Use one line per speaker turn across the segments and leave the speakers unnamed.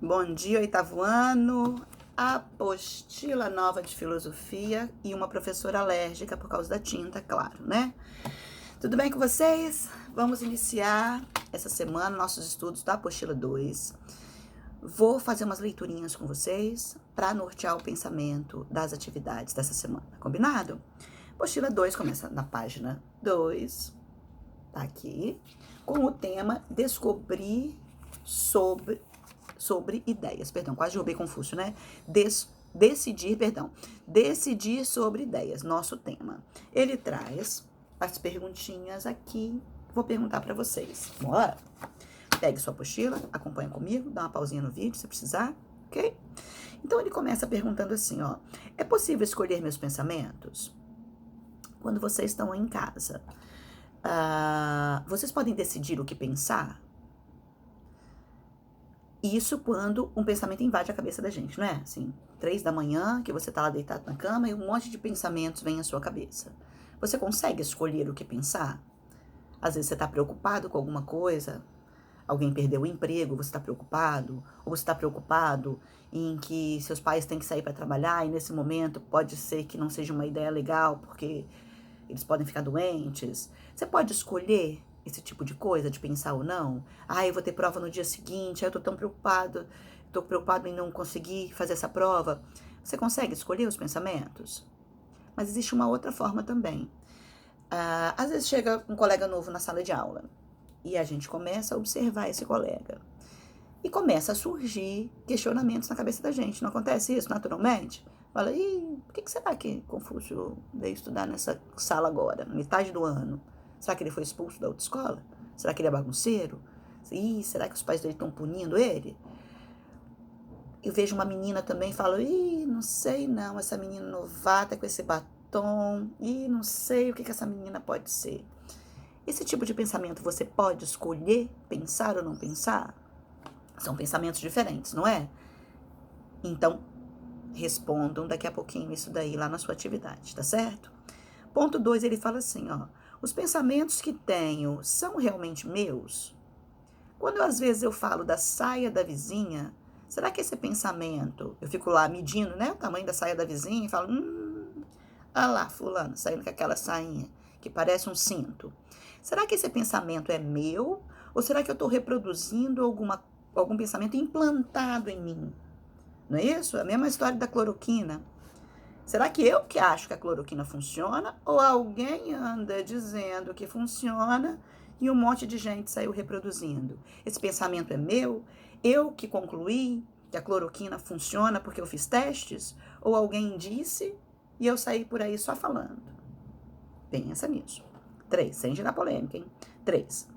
Bom dia, oitavo ano, apostila nova de filosofia e uma professora alérgica por causa da tinta, claro, né? Tudo bem com vocês? Vamos iniciar essa semana nossos estudos da apostila 2. Vou fazer umas leiturinhas com vocês para nortear o pensamento das atividades dessa semana, combinado? Apostila 2 começa na página 2, tá aqui, com o tema Descobrir sobre ideias, quase derrubei Confúcio, né? Decidir sobre ideias, nosso tema. Ele traz as perguntinhas aqui, vou perguntar para vocês. Bora? Pegue sua apostila, acompanha comigo, dá uma pausinha no vídeo se precisar, ok? Então ele começa perguntando assim, ó: é possível escolher meus pensamentos? Quando vocês estão em casa, vocês podem decidir o que pensar? Isso quando um pensamento invade a cabeça da gente, não é? Assim, 3 da manhã, que você tá lá deitado na cama e um monte de pensamentos vem à sua cabeça. Você consegue escolher o que pensar? Às vezes você tá preocupado com alguma coisa, alguém perdeu o emprego, você tá preocupado, ou você tá preocupado em que seus pais têm que sair para trabalhar e nesse momento pode ser que não seja uma ideia legal, porque eles podem ficar doentes. Você pode escolher esse tipo de coisa, de pensar ou não. Eu vou ter prova no dia seguinte, eu tô tão preocupado, tô preocupado em não conseguir fazer essa prova. Você consegue escolher os pensamentos? Mas existe uma outra forma também. Às vezes chega um colega novo na sala de aula e a gente começa a observar esse colega. E começa a surgir questionamentos na cabeça da gente. Não acontece isso naturalmente? Fala, por que será que Confúcio veio estudar nessa sala agora, metade do ano? Será que ele foi expulso da autoescola? Será que ele é bagunceiro? Será que os pais dele estão punindo ele? Eu vejo uma menina também e falo, não sei não, essa menina novata com esse batom, não sei o que essa menina pode ser. Esse tipo de pensamento você pode escolher pensar ou não pensar? São pensamentos diferentes, não é? Então, respondam daqui a pouquinho isso daí lá na sua atividade, tá certo? Ponto 2, ele fala assim, ó: os pensamentos que tenho são realmente meus? Quando às vezes eu falo da saia da vizinha, será que esse pensamento, eu fico lá medindo, né, o tamanho da saia da vizinha e falo, olha lá, fulano, saindo com aquela sainha que parece um cinto. Será que esse pensamento é meu? Ou será que eu estou reproduzindo algum pensamento implantado em mim? Não é isso? É a mesma história da cloroquina. Será que eu que acho que a cloroquina funciona ou alguém anda dizendo que funciona e um monte de gente saiu reproduzindo? Esse pensamento é meu? Eu que concluí que a cloroquina funciona porque eu fiz testes? Ou alguém disse e eu saí por aí só falando? Pensa nisso. 3, sem gerar polêmica, hein? 3.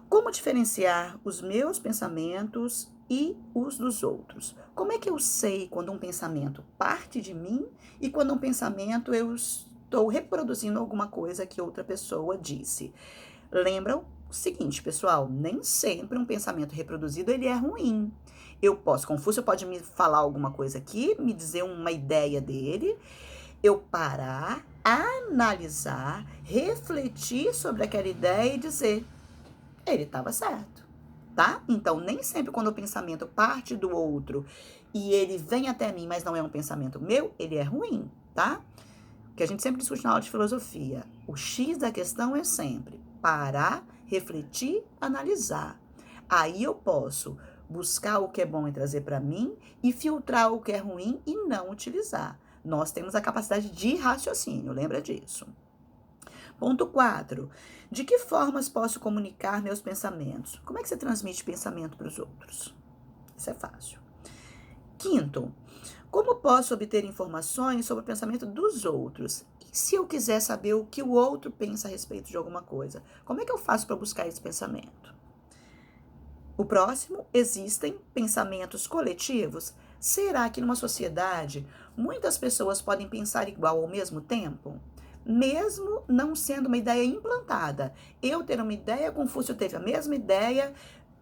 Como diferenciar os meus pensamentos e os dos outros? Como é que eu sei quando um pensamento parte de mim e quando um pensamento eu estou reproduzindo alguma coisa que outra pessoa disse? Lembram o seguinte, pessoal, nem sempre um pensamento reproduzido ele é ruim. Confúcio pode me falar alguma coisa aqui, me dizer uma ideia dele, eu parar, analisar, refletir sobre aquela ideia e dizer, ele estava certo, tá? Então, nem sempre quando o pensamento parte do outro e ele vem até mim, mas não é um pensamento meu, ele é ruim, tá? Que a gente sempre discute na aula de filosofia. O X da questão é sempre parar, refletir, analisar. Aí eu posso buscar o que é bom e trazer para mim e filtrar o que é ruim e não utilizar. Nós temos a capacidade de raciocínio, lembra disso. Ponto 4. De que formas posso comunicar meus pensamentos? Como é que você transmite pensamento para os outros? Isso é fácil. 5. Como posso obter informações sobre o pensamento dos outros? E se eu quiser saber o que o outro pensa a respeito de alguma coisa? Como é que eu faço para buscar esse pensamento? O próximo, existem pensamentos coletivos? Será que numa sociedade muitas pessoas podem pensar igual ao mesmo tempo? Mesmo não sendo uma ideia implantada. Eu ter uma ideia, Confúcio teve a mesma ideia,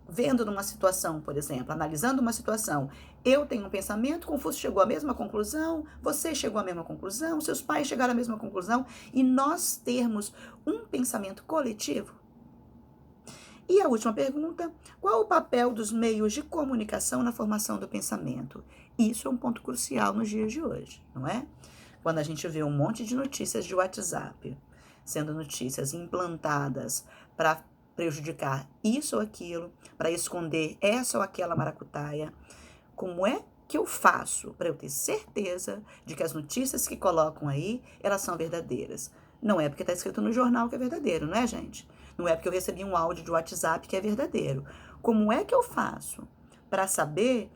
vendo numa situação, por exemplo, analisando uma situação, eu tenho um pensamento, Confúcio chegou à mesma conclusão, você chegou à mesma conclusão, seus pais chegaram à mesma conclusão, e nós termos um pensamento coletivo. E a última pergunta, qual o papel dos meios de comunicação na formação do pensamento? Isso é um ponto crucial nos dias de hoje, não é? Quando a gente vê um monte de notícias de WhatsApp, sendo notícias implantadas para prejudicar isso ou aquilo, para esconder essa ou aquela maracutaia, como é que eu faço para eu ter certeza de que as notícias que colocam aí, elas são verdadeiras? Não é porque está escrito no jornal que é verdadeiro, não é, gente? Não é porque eu recebi um áudio de WhatsApp que é verdadeiro. Como é que eu faço para saber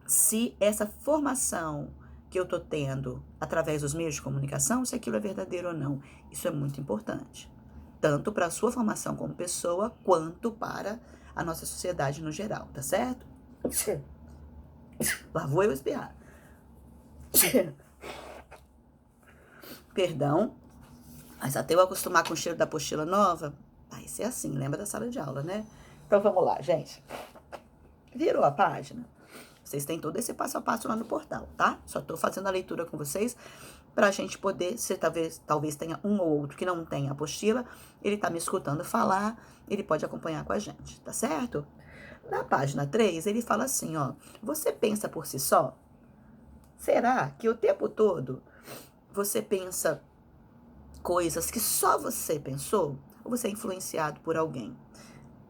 se essa formação que eu estou tendo através dos meios de comunicação, se aquilo é verdadeiro ou não? Isso é muito importante. Tanto para a sua formação como pessoa, quanto para a nossa sociedade no geral, tá certo? Lá vou eu espirrar. Perdão, mas até eu acostumar com o cheiro da apostila nova, vai ser assim, lembra da sala de aula, né? Então vamos lá, gente. Virou a página? Vocês têm todo esse passo a passo lá no portal, tá? Só tô fazendo a leitura com vocês pra gente poder, se talvez tenha um ou outro que não tenha apostila, ele tá me escutando falar, ele pode acompanhar com a gente, tá certo? Na página 3, ele fala assim, ó, você pensa por si só? Será que o tempo todo você pensa coisas que só você pensou? Ou você é influenciado por alguém?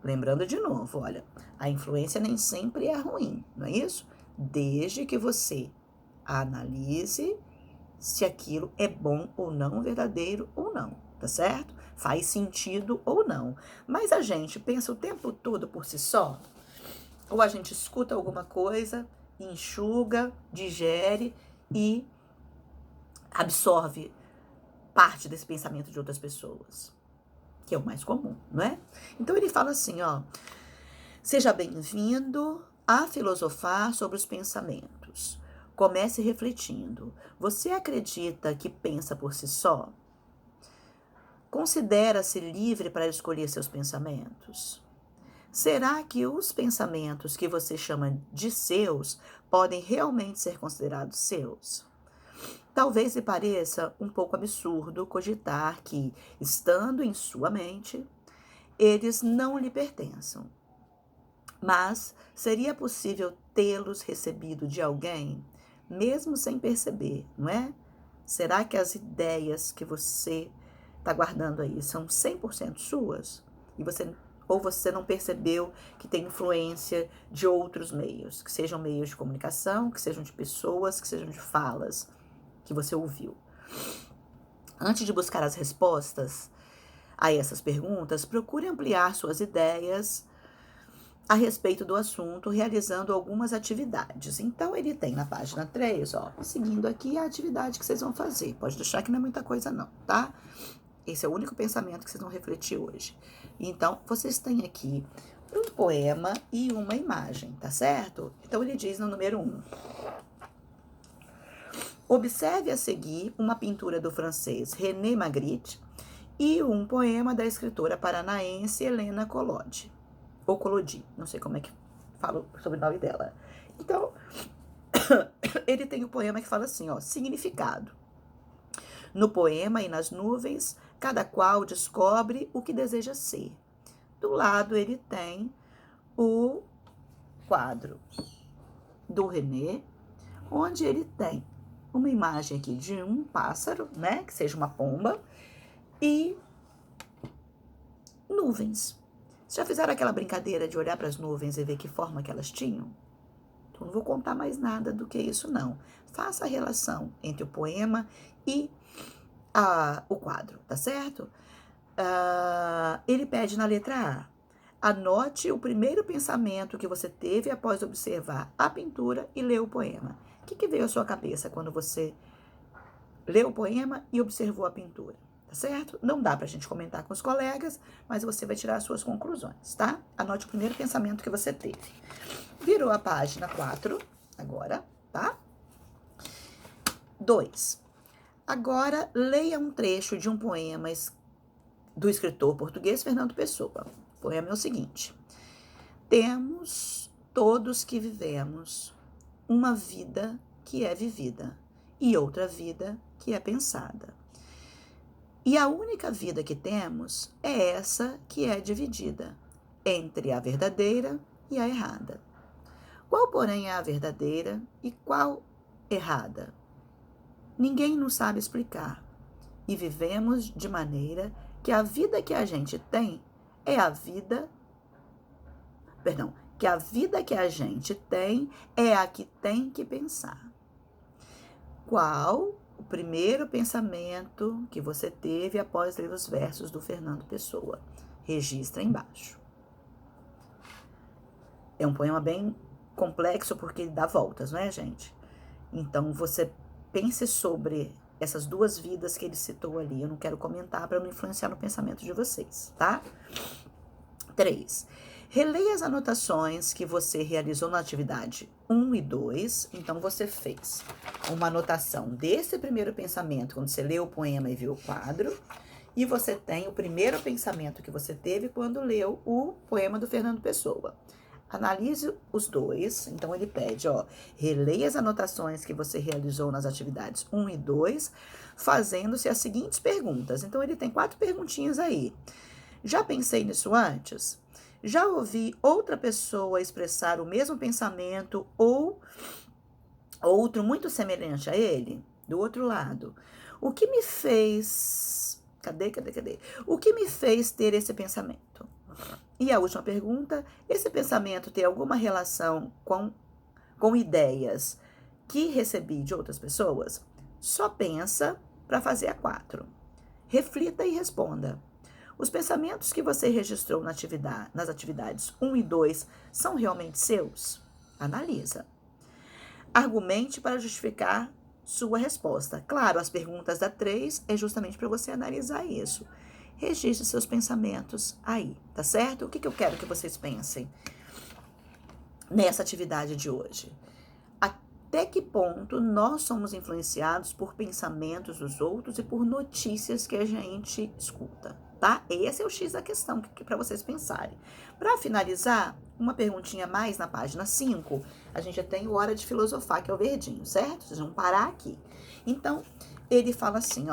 Lembrando de novo, olha, a influência nem sempre é ruim, não é isso? Desde que você analise se aquilo é bom ou não, verdadeiro ou não, tá certo? Faz sentido ou não. Mas a gente pensa o tempo todo por si só? Ou a gente escuta alguma coisa, enxuga, digere e absorve parte desse pensamento de outras pessoas, que é o mais comum, não é? Então ele fala assim, ó, seja bem-vindo a filosofar sobre os pensamentos. Comece refletindo. Você acredita que pensa por si só? Considera-se livre para escolher seus pensamentos? Será que os pensamentos que você chama de seus podem realmente ser considerados seus? Talvez lhe pareça um pouco absurdo cogitar que, estando em sua mente, eles não lhe pertençam. Mas seria possível tê-los recebido de alguém, mesmo sem perceber, não é? Será que as ideias que você está guardando aí são 100% suas? Ou você não percebeu que tem influência de outros meios, que sejam meios de comunicação, que sejam de pessoas, que sejam de falas que você ouviu? Antes de buscar as respostas a essas perguntas, procure ampliar suas ideias a respeito do assunto, realizando algumas atividades. Então, ele tem na página 3, ó, seguindo aqui a atividade que vocês vão fazer. Pode deixar que não é muita coisa não, tá? Esse é o único pensamento que vocês vão refletir hoje. Então, vocês têm aqui um poema e uma imagem, tá certo? Então, ele diz no número 1. Observe a seguir uma pintura do francês René Magritte e um poema da escritora paranaense Helena Collodi. Ou Collodi, não sei como é que falo sobre o nome dela. Então, ele tem o poema que fala assim, ó, significado. No poema e nas nuvens, cada qual descobre o que deseja ser. Do lado ele tem o quadro do René, onde ele tem uma imagem aqui de um pássaro, né, que seja uma pomba, e nuvens. Já fizeram aquela brincadeira de olhar para as nuvens e ver que forma que elas tinham? Então, não vou contar mais nada do que isso, não. Faça a relação entre o poema e o quadro, tá certo? Ele pede na letra A, anote o primeiro pensamento que você teve após observar a pintura e ler o poema. O que veio à sua cabeça quando você leu o poema e observou a pintura? Tá certo? Não dá pra gente comentar com os colegas, mas você vai tirar as suas conclusões, tá? Anote o primeiro pensamento que você teve. Virou a página 4, agora, tá? 2. Agora, leia um trecho de um poema do escritor português Fernando Pessoa. O poema é o seguinte. Temos todos que vivemos uma vida que é vivida e outra vida que é pensada. E a única vida que temos é essa que é dividida. entre a verdadeira e a errada. Qual, porém, é a verdadeira e qual errada? Ninguém nos sabe explicar. E vivemos de maneira que a vida que a gente tem é a vida... Perdão, que a vida que a gente tem é a que tem que pensar. Qual o primeiro pensamento que você teve após ler os versos do Fernando Pessoa? Registra embaixo. É um poema bem complexo porque ele dá voltas, não é, gente? Então, você pense sobre essas duas vidas que ele citou ali. Eu não quero comentar para não influenciar no pensamento de vocês, tá? 3. Releia as anotações que você realizou na atividade 1 e 2. Então, você fez uma anotação desse primeiro pensamento quando você leu o poema e viu o quadro. E você tem o primeiro pensamento que você teve quando leu o poema do Fernando Pessoa. Analise os dois. Então, ele pede, releia as anotações que você realizou nas atividades 1 e 2, fazendo-se as seguintes perguntas. Então, ele tem 4 perguntinhas aí. Já pensei nisso antes? Já ouvi outra pessoa expressar o mesmo pensamento ou outro muito semelhante a ele? Do outro lado, o que me fez... Cadê? O que me fez ter esse pensamento? E a última pergunta, esse pensamento tem alguma relação com ideias que recebi de outras pessoas? Só pensa para fazer a 4. Reflita e responda. Os pensamentos que você registrou nas atividades 1 e 2 são realmente seus? Analisa. Argumente para justificar sua resposta. Claro, as perguntas da 3 é justamente para você analisar isso. Registre seus pensamentos aí, tá certo? O que eu quero que vocês pensem nessa atividade de hoje? Até que ponto nós somos influenciados por pensamentos dos outros e por notícias que a gente escuta, tá? Esse é o X da questão para vocês pensarem. Para finalizar, uma perguntinha mais na página 5, a gente já tem o Hora de Filosofar, que é o verdinho, certo? Vocês vão parar aqui. Então, ele fala assim,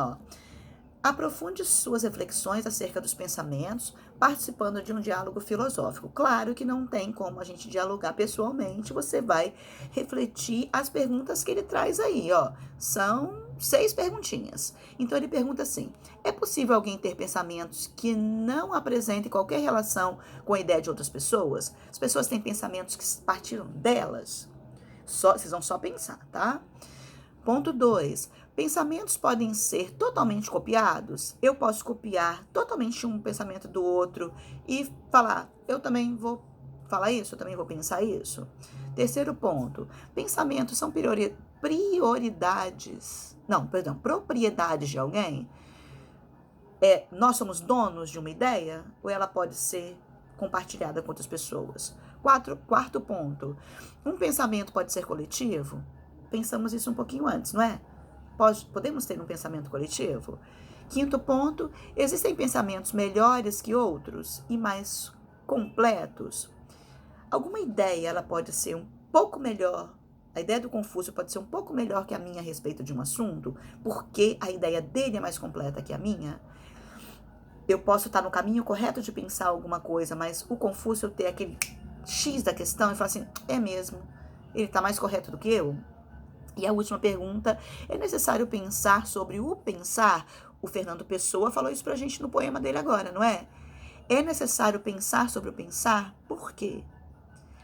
aprofunde suas reflexões acerca dos pensamentos, participando de um diálogo filosófico. Claro que não tem como a gente dialogar pessoalmente, você vai refletir as perguntas que ele traz aí, São 6 perguntinhas. Então ele pergunta assim: é possível alguém ter pensamentos que não apresentem qualquer relação com a ideia de outras pessoas? As pessoas têm pensamentos que partiram delas? Vocês vão só pensar, tá? Ponto 2. Pensamentos podem ser totalmente copiados? Eu posso copiar totalmente um pensamento do outro e falar, eu também vou falar isso, eu também vou pensar isso. Terceiro ponto. Pensamentos são propriedades de alguém? Nós somos donos de uma ideia? Ou ela pode ser compartilhada com outras pessoas? Quarto ponto. Um pensamento pode ser coletivo? Pensamos isso um pouquinho antes, não é? Podemos ter um pensamento coletivo? Quinto ponto, existem pensamentos melhores que outros e mais completos? Alguma ideia, ela pode ser um pouco melhor, a ideia do Confúcio pode ser um pouco melhor que a minha a respeito de um assunto, porque a ideia dele é mais completa que a minha? Eu posso estar no caminho correto de pensar alguma coisa, mas o Confúcio ter aquele X da questão e falar assim, é mesmo, ele está mais correto do que eu? E a última pergunta, é necessário pensar sobre o pensar? O Fernando Pessoa falou isso pra gente no poema dele agora, não é? É necessário pensar sobre o pensar? Por quê?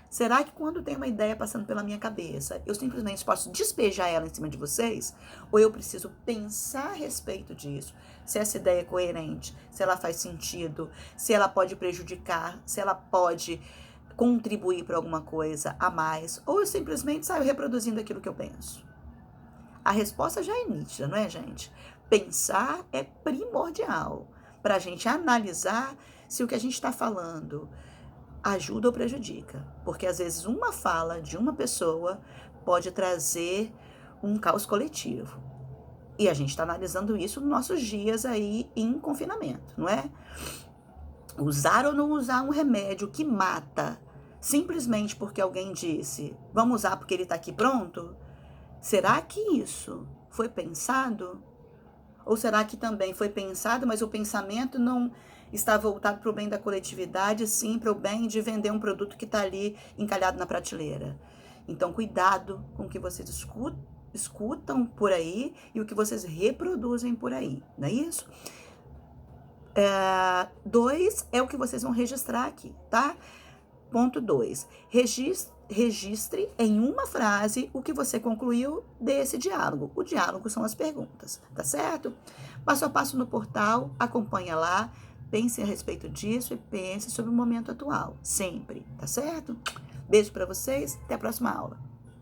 Será que quando tem uma ideia passando pela minha cabeça, eu simplesmente posso despejar ela em cima de vocês? Ou eu preciso pensar a respeito disso? Se essa ideia é coerente, se ela faz sentido, se ela pode prejudicar, se ela pode contribuir para alguma coisa a mais, ou eu simplesmente saio reproduzindo aquilo que eu penso? A resposta já é nítida, não é, gente? Pensar é primordial para a gente analisar se o que a gente está falando ajuda ou prejudica. Porque às vezes uma fala de uma pessoa pode trazer um caos coletivo. E a gente está analisando isso nos nossos dias aí em confinamento, não é? Usar ou não usar um remédio que mata, simplesmente porque alguém disse, vamos usar porque ele está aqui pronto? Será que isso foi pensado? Ou será que também foi pensado, mas o pensamento não está voltado para o bem da coletividade, sim, para o bem de vender um produto que está ali encalhado na prateleira. Então, cuidado com o que vocês escutam por aí e o que vocês reproduzem por aí, não é isso? 2 é o que vocês vão registrar aqui, tá? Ponto 2. Registre em uma frase o que você concluiu desse diálogo. O diálogo são as perguntas, tá certo? Passo a passo no portal, acompanha lá, pense a respeito disso e pense sobre o momento atual, sempre, tá certo? Beijo para vocês, até a próxima aula.